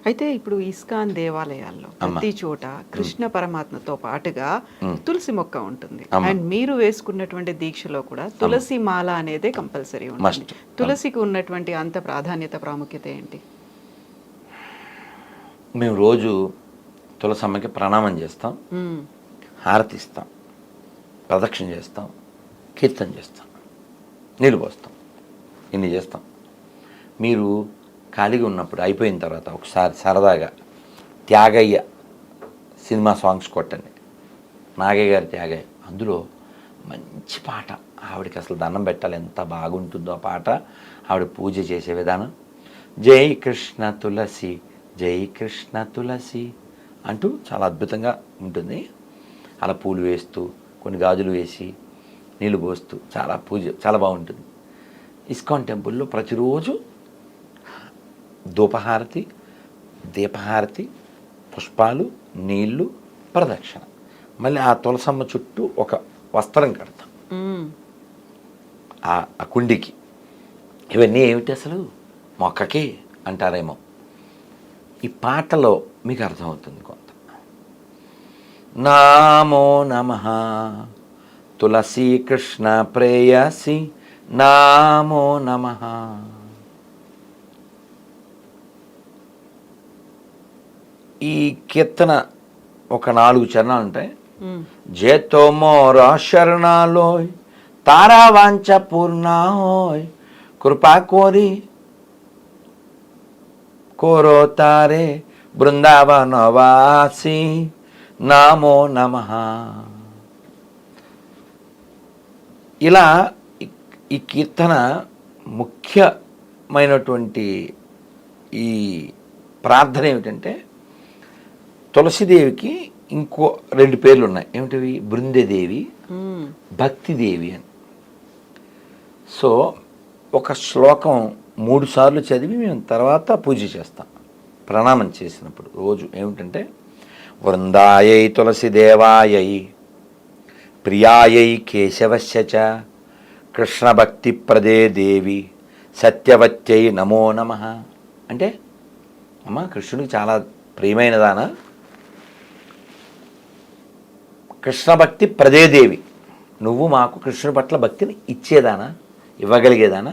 అయితే ఇప్పుడు ఇస్కాన్ దేవాలయాల్లో ప్రతి చోట కృష్ణ పరమాత్మతో పాటుగా తులసి మొక్క ఉంటుంది. అండ్ మీరు వేసుకున్నటువంటి దీక్షలో కూడా తులసి మాల అనేది కంపల్సరీ ఉంటుంది. తులసికి ఉన్నటువంటి అంత ప్రాధాన్యత ప్రాముఖ్యత ఏంటి? మేము రోజు తులసమ్మకి ప్రణామం చేస్తాం, హారతిస్తాం, ప్రదక్షిణ చేస్తాం, కీర్తన చేస్తాం, నీళ్ళు పోస్తాం, ఇన్ని చేస్తాం. మీరు ఖాళీగా ఉన్నప్పుడు అయిపోయిన తర్వాత ఒకసారి సరదాగా త్యాగయ్య సినిమా సాంగ్స్ కొట్టండి. నాగయ్య గారి త్యాగయ్య, అందులో మంచి పాట, ఆవిడకి అసలు దండం పెట్టాలి, ఎంత బాగుంటుందో ఆ పాట, ఆవిడ పూజ చేసే విధానం. జై కృష్ణ తులసి, జై కృష్ణ తులసి అంటూ చాలా అద్భుతంగా ఉంటుంది. అలా పూలు వేస్తూ కొన్ని గాజులు వేసి నీళ్ళు పోస్తూ చాలా పూజ చాలా బాగుంటుంది. ఇస్కాన్ టెంపుల్లో ప్రతిరోజు ధూపహారతి, దీపహారతి, పుష్పాలు, నీళ్లు, ప్రదక్షిణ. మళ్ళీ ఆ తులసమ్మ చుట్టూ ఒక వస్త్రం కడతాం ఆ కుండికి. ఇవన్నీ ఏమిటి అసలు? మొక్కకి అంటారేమో. ఈ పాటలో మీకు అర్థమవుతుంది కొంత. నామో నమః తులసి కృష్ణ ప్రేయసి, నామో నమః. ఈ కీర్తన ఒక 4 చరణాలు ఉంటాయి. జేతో మోరా శరణాలోయ్, తారా వాంఛ పూర్ణాయ్, కృపా కోరి కోరో తారే బృందావనవాసి, నామో నమః. ఇలా ఈ కీర్తన ముఖ్యమైనటువంటి ఈ ప్రార్థన ఏమిటంటే, తులసిదేవికి ఇంకో 2 పేర్లు ఉన్నాయి. ఏమిటివి? బృందదేవి, భక్తిదేవి అని. సో ఒక శ్లోకం 3 సార్లు చదివి మేము తర్వాత పూజ చేస్తాం ప్రణామం చేసినప్పుడు. రోజు ఏమిటంటే, వృందాయై తులసిదేవాయై, ప్రియాయై కేశవస్య చ, కృష్ణభక్తి ప్రదే దేవి, సత్యవత్యై నమో నమః. అంటే అమ్మ కృష్ణుడికి చాలా ప్రియమైనదానా, కృష్ణభక్తి ప్రదేదేవి, నువ్వు మాకు కృష్ణుడి పట్ల భక్తిని ఇచ్చేదానా, ఇవ్వగలిగేదానా,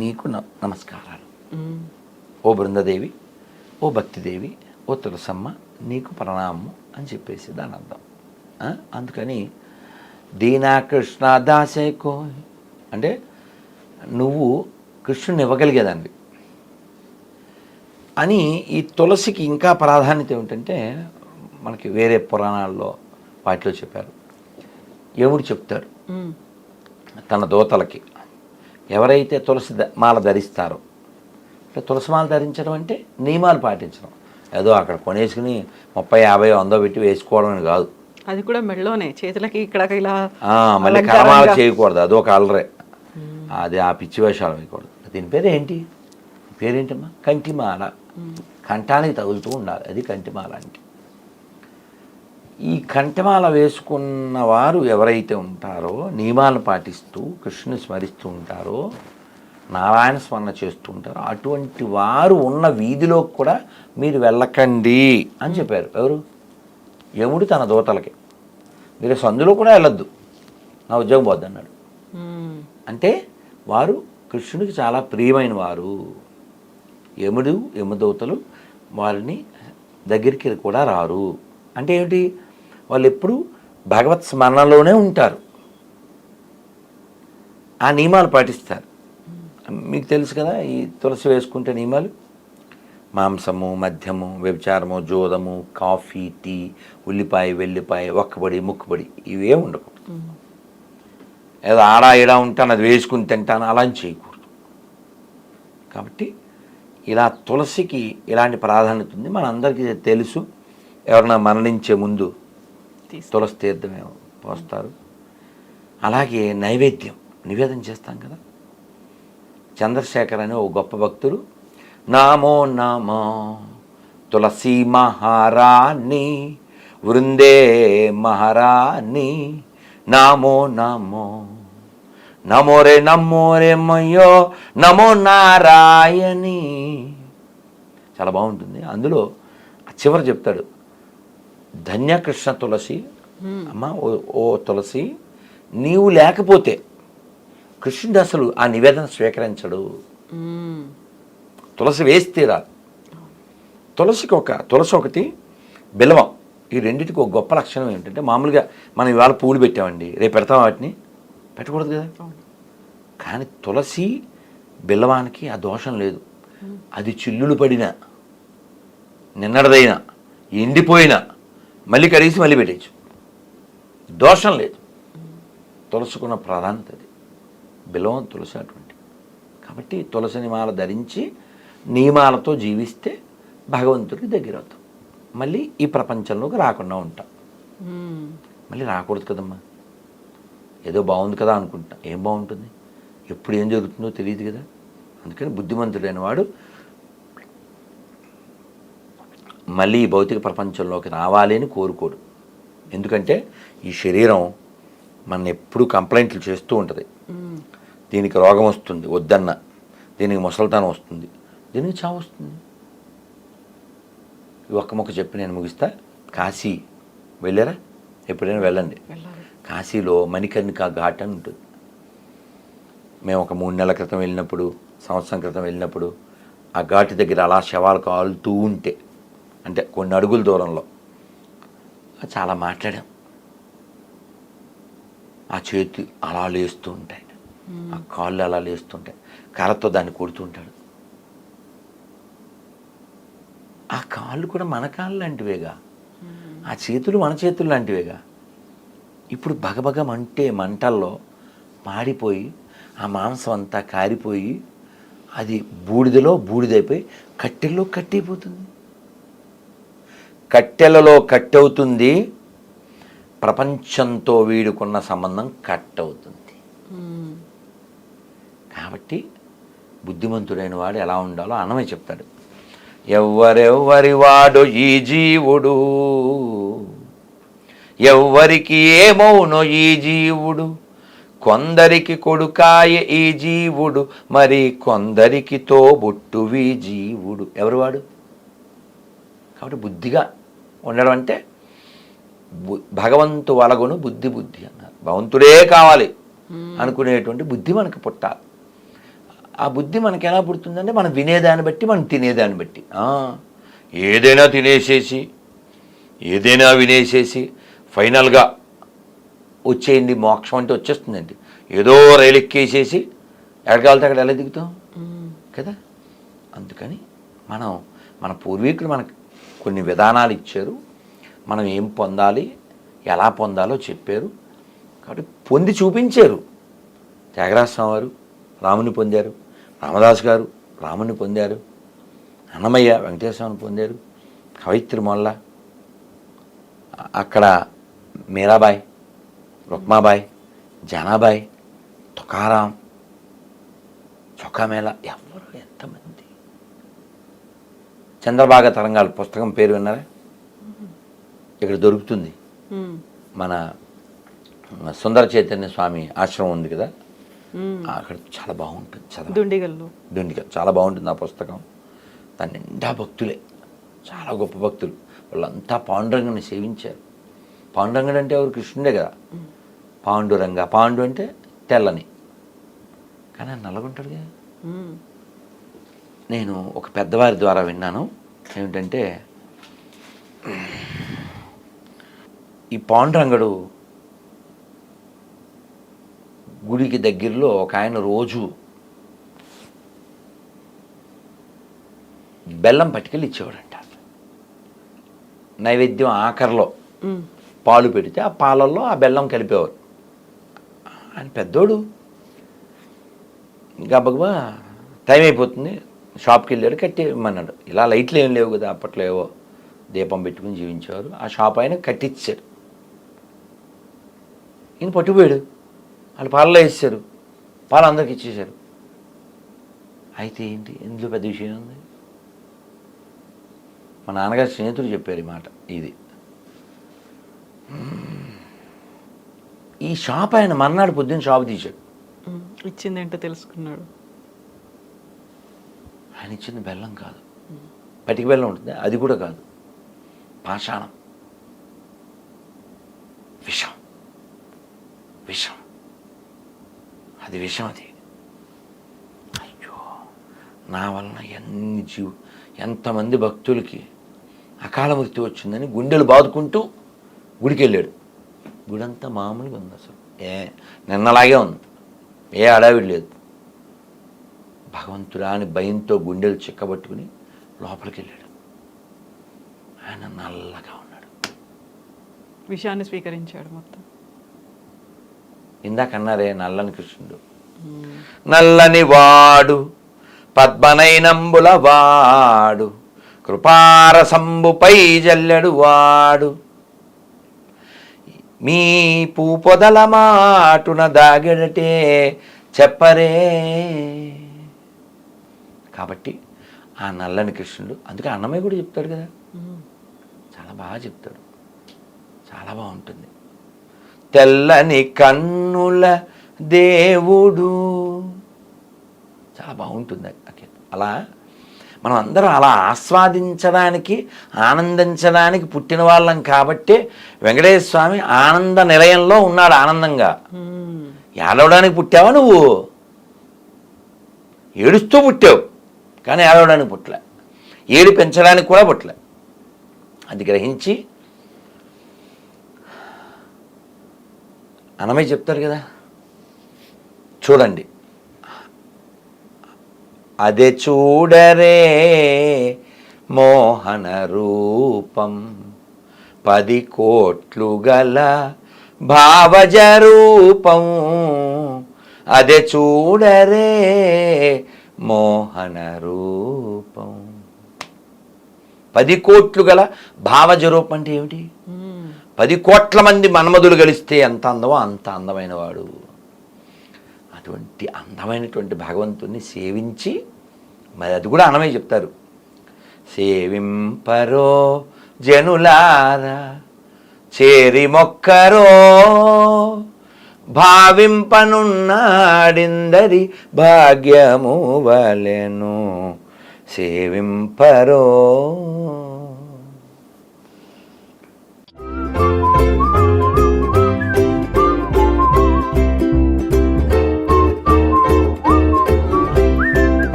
నీకు నమస్కారాలు. ఓ బృందదేవి, ఓ భక్తిదేవి, ఓ తులసమ్మ, నీకు ప్రణామము అని చెప్పేసి దాని అర్థం. అందుకని దీనా కృష్ణ దాసేకో అంటే నువ్వు కృష్ణుని ఇవ్వగలిగేదాన్ని అని. ఈ తులసికి ఇంకా ప్రాధాన్యత ఏమిటంటే, మనకి వేరే పురాణాల్లో వాటిలో చెప్పారు. యముడు చెప్తాడు తన దూతలకి, ఎవరైతే తులసి మాల ధరిస్తారో, అంటే తులసి మాల ధరించడం అంటే నియమాలు పాటించడం, ఏదో అక్కడ కొనేసుకుని 30, 50, 100 పెట్టి వేసుకోవడం అని కాదు. అది కూడా మెడలోనే, చేతులకి ఇక్కడ ఇలా మళ్ళీ కరమాల చేయకూడదు, అదొక అలరే. అది ఆ పిచ్చి వేషాలు వేయకూడదు. దీని పేరు ఏంటి? పేరేంటమ్మా? కంటిమాల. కంఠానికి తగులుతూ ఉండాలి, అది కంటిమాల అంటే. ఈ కంఠమాల వేసుకున్న వారు ఎవరైతే ఉంటారో, నియమాలు పాటిస్తూ కృష్ణుని స్మరిస్తూ ఉంటారో, నారాయణ స్మరణ చేస్తూ ఉంటారో, అటువంటి వారు ఉన్న వీధిలోకి కూడా మీరు వెళ్ళకండి అని చెప్పారు. ఎవరు? యముడు తన దూతలకి. మీరు సందులో కూడా వెళ్ళొద్దు, నా ఉద్యోగం పోద్ది అన్నాడు. అంటే వారు కృష్ణుడికి చాలా ప్రియమైన వారు. యముడు, యమదూతలు వారిని దగ్గరికి కూడా రారు. అంటే ఏమిటి? వాళ్ళు ఎప్పుడు భగవత్ స్మరణలోనే ఉంటారు, ఆ నియమాలు పాటిస్తారు. మీకు తెలుసు కదా ఈ తులసి వేసుకుంటే నియమాలు: మాంసము, మద్యము, వ్యభిచారము, జోదము, కాఫీ, టీ, ఉల్లిపాయ, వెల్లిపాయ, ఒక్కబడి, ముక్కుబడి, ఇవే ఉండకూడదు. ఏదో ఆడా ఇలా ఉంటాను అది వేసుకుని తింటాను అలా చేయకూడదు. కాబట్టి ఇలా తులసికి ఇలాంటి ప్రాధాన్యత ఉంది. మనందరికీ తెలుసు. ఎవరైనా మరణించే ముందు తులసి తీర్థమే పోస్తారు. అలాగే నైవేద్యం నివేదన చేస్తాం కదా. చంద్రశేఖర్ అనే ఓ గొప్ప భక్తుడు, నామో నమో తులసి మహారాణి వృందే మహారాణి, నామో నమో నమో రే మయ్యో నమో నారాయణి చాలా బాగుంటుంది. అందులో చివరి చెప్తాడు, ధన్యకృష్ణ తులసి, అమ్మ ఓ తులసి, నీవు లేకపోతే కృష్ణుడు అసలు ఆ నివేదన స్వీకరించడు. తులసి వేస్తే రాదు. తులసి ఒకటి, బిల్వం, ఈ రెండింటికి ఒక గొప్ప లక్షణం ఏంటంటే, మామూలుగా మనం ఇవాళ పూలు పెట్టామండి, రేపు పెడతాం, వాటిని పెట్టకూడదు కదా. కానీ తులసి బిల్లవానికి ఆ దోషం లేదు. అది చిల్లులు పడినా, నిన్నడదైనా, ఎండిపోయినా మళ్ళీ కడిగేసి మళ్ళీ పెట్టచ్చు, దోషం లేదు. తులసుకున్న ప్రాధాన్యత అది. బిల్వం, తులసి అటువంటి. కాబట్టి తులసిని మాల ధరించి నియమాలతో జీవిస్తే భగవంతుడికి దగ్గర అవుతాం. మళ్ళీ ఈ ప్రపంచంలోకి రాకుండా ఉంటాం. మళ్ళీ రాకూడదు కదమ్మా. ఏదో బాగుంది కదా అనుకుంటా. ఏం బాగుంటుంది? ఎప్పుడు ఏం జరుగుతుందో తెలియదు కదా. అందుకని బుద్ధిమంతుడైన వాడు మళ్ళీ ఈ భౌతిక ప్రపంచంలోకి రావాలి అని కోరుకోడు. ఎందుకంటే ఈ శరీరం మన ఎప్పుడు కంప్లైంట్లు చేస్తూ ఉంటుంది. దీనికి రోగం వస్తుంది వద్దన్న, దీనికి ముసలితనం వస్తుంది, దీనికి చావు వస్తుంది. ఒక్క మొక్క చెప్పి నేను ముగిస్తా. కాశీ వెళ్ళారా? ఎప్పుడైనా వెళ్ళండి. కాశీలో మణికర్ణికా ఘాట్ అని ఉంటుంది. మేము ఒక 3 నెలల క్రితం వెళ్ళినప్పుడు, సంవత్సరం క్రితం వెళ్ళినప్పుడు, ఆ ఘాటు దగ్గర అలా శవాలు కాలుతూ ఉంటే, అంటే కొన్ని అడుగుల దూరంలో, చాలా మాట్లాడాం. ఆ చేతి అలా లేస్తూ ఉంటాయి, ఆ కాళ్ళు అలా లేస్తుంటాయి, కర్రతో దాన్ని కొడుతుంటాడు. ఆ కాళ్ళు కూడా మన కాళ్ళు లాంటివేగా, ఆ చేతులు మన చేతులు లాంటివేగా. ఇప్పుడు బగబగ మంటల్లో మాడిపోయి ఆ మాంసం అంతా కారిపోయి అది బూడిదైపోయి కట్టెల్లో కట్టయిపోతుంది. కట్టెలలో కట్టవుతుంది, ప్రపంచంతో వీడుకున్న సంబంధం కట్ అవుతుంది. కాబట్టి బుద్ధిమంతుడైన వాడు ఎలా ఉండాలో అన్నమయ్య చెప్తాడు. ఎవ్వరెవ్వరి వాడు ఈ జీవుడు, ఎవ్వరికి ఏమౌనో ఈ జీవుడు, కొందరికి కొడుకాయ ఈ జీవుడు, మరి కొందరికి తోబుట్టువి జీవుడు. ఎవరివాడు? కాబట్టి బుద్ధిగా ఉండడం అంటే భగవంతు వలగును బుద్ధి అన్నారు. భగవంతుడే కావాలి అనుకునేటువంటి బుద్ధి మనకు పుట్టాలి. ఆ బుద్ధి మనకి ఎలా పుడుతుందంటే మనం వినేదాన్ని బట్టి, మనం తినేదాన్ని బట్టి. ఏదైనా తినేసేసి, ఏదైనా వినేసేసి ఫైనల్గా వచ్చేయండి మోక్షం అంటే వచ్చేస్తుందండి. ఏదో రైలు ఎక్కేసేసి ఎక్కడికి వెళ్తే అక్కడ ఎలా దిగుతాం కదా. అందుకని మన పూర్వీకులు మనకు కొన్ని విధానాలు ఇచ్చారు. మనం ఏం పొందాలి, ఎలా పొందాలో చెప్పారు. కాబట్టి పొంది చూపించారు. త్యాగరాజ స్వామి వారు రాముని పొందారు, రామదాస్ గారు రాముని పొందారు, అన్నమయ్య వెంకటేశ్వరని పొందారు, కవయిత్రి మొల్ల, అక్కడ మీరాబాయి, రుక్మాబాయి, జనాబాయి, తుకారాం, చొక్కామేళ, ఎవరు ఎంతమంది. చంద్రభాగ తరంగాలు పుస్తకం పేరు విన్నారా? ఇక్కడ దొరుకుతుంది. మన సుందర చైతన్య స్వామి ఆశ్రమం ఉంది కదా, అక్కడ చాలా బాగుంటుంది. దుండిగల్ చాలా బాగుంటుంది ఆ పుస్తకం. దాని నిండా భక్తులే, చాలా గొప్ప భక్తులు. వాళ్ళంతా పాండురంగని సేవించారు. పాండురంగడు అంటే ఎవరు? కృష్ణుడే కదా. పాండురంగ, పాండు అంటే తెల్లని, కానీ ఆయన నల్లగుంటాడు కదా. నేను ఒక పెద్దవారి ద్వారా విన్నాను ఏమిటంటే, ఈ పాండురంగడు గుడికి దగ్గరలో ఒక ఆయన రోజు బెల్లం పట్టుకెళ్ళి ఇచ్చేవాడంట. నైవేద్యం ఆఖరిలో పాలు పెడితే ఆ పాలల్లో ఆ బెల్లం కలిపేవారు. ఆయన పెద్దోడు, గబగబా టైం అయిపోతుంది, షాప్కి వెళ్ళాడు, కట్టేయమన్నాడు. ఇలా లైట్లు ఏం లేవు కదా అప్పట్లో, ఏవో దీపం పెట్టుకుని జీవించేవారు. ఆ షాప్ ఆయన కట్టించాడు. ఈయన పట్టుకుపోయాడు. వాళ్ళు పాలలో వేసారు, పాలు అందరికి ఇచ్చేశారు. అయితే ఏంటి ఇందులో పెద్ద విషయం ఉంది? మా నాన్నగారు స్నేహితుడు చెప్పారు ఈ మాట. ఇది ఈ షాప్ ఆయన మర్నాడు పొద్దున్న షాప్ తీశాడు. ఇచ్చింది ఏంటో తెలుసుకున్నాడు. ఆయన ఇచ్చింది బెల్లం కాదు, పటిక బెల్లం ఉంటుంది, అది కూడా కాదు, పాషాణం, విషం, విషం, అది విషం. అది అయ్యో, నా వలన ఎంతమంది భక్తులకి అకాల మృత్యు వచ్చిందని గుండెలు బాదుకుంటూ గుడికి వెళ్ళాడు. గుడంతా మామూలుగా ఉంది, అసలు నిన్నలాగే ఉంది, ఏ అడావిడి లేదు. భగవంతుడా అని భయంతో గుండెలు చిక్కబట్టుకుని లోపలికి వెళ్ళాడు. ఆయన నల్లగా ఉన్నాడు, విషయాన్ని స్వీకరించాడు మొత్తం. ఇందాక అన్నారే నల్లని కృష్ణుడు, నల్లని వాడు పద్మనైనంబుల వాడు కృపారసంబుపై జల్లెడు వాడు మీ పూపొదల మాటున దాగెడటే చెప్పరే. కాబట్టి ఆ నల్లని కృష్ణుడు, అందుకే అన్నమయ్య కూడా చెప్తాడు కదా, చాలా బాగా చెప్తాడు, చాలా బాగుంటుంది. తెల్లని కన్నుల దేవుడు, చాలా బాగుంటుంది. అలా మనం అందరం అలా ఆస్వాదించడానికి, ఆనందించడానికి పుట్టిన వాళ్ళం కాబట్టి వెంకటేశ్వర స్వామి ఆనంద నిలయంలో ఉన్నాడు ఆనందంగా. ఏడవడానికి పుట్టావా నువ్వు? ఏడుస్తూ పుట్టావు, కానీ ఏడవడానికి పుట్టలే, ఏడు పెంచడానికి కూడా పుట్టలే. అది గ్రహించి అన్నమయ్య చెప్తారు కదా, చూడండి, అదే చూడరే మోహన రూపం 10 కోట్లు గల భావజ రూపం, అదే చూడరే మోహన రూపం. 10 కోట్లు గల భావజ రూపం అంటే ఏమిటి? 10 కోట్ల మంది మన్మధులు కలిస్తే ఎంత అందమో అంత అందమైన వాడు. అటువంటి అందమైనటువంటి భగవంతుణ్ణి సేవించి, మరి అది కూడా అన్నమయ్య చెప్తారు, సేవింపరో జనులారా చేరి మొక్కరో భావింపనున్నాడిందరి భాగ్యము వలెను సేవింపరో.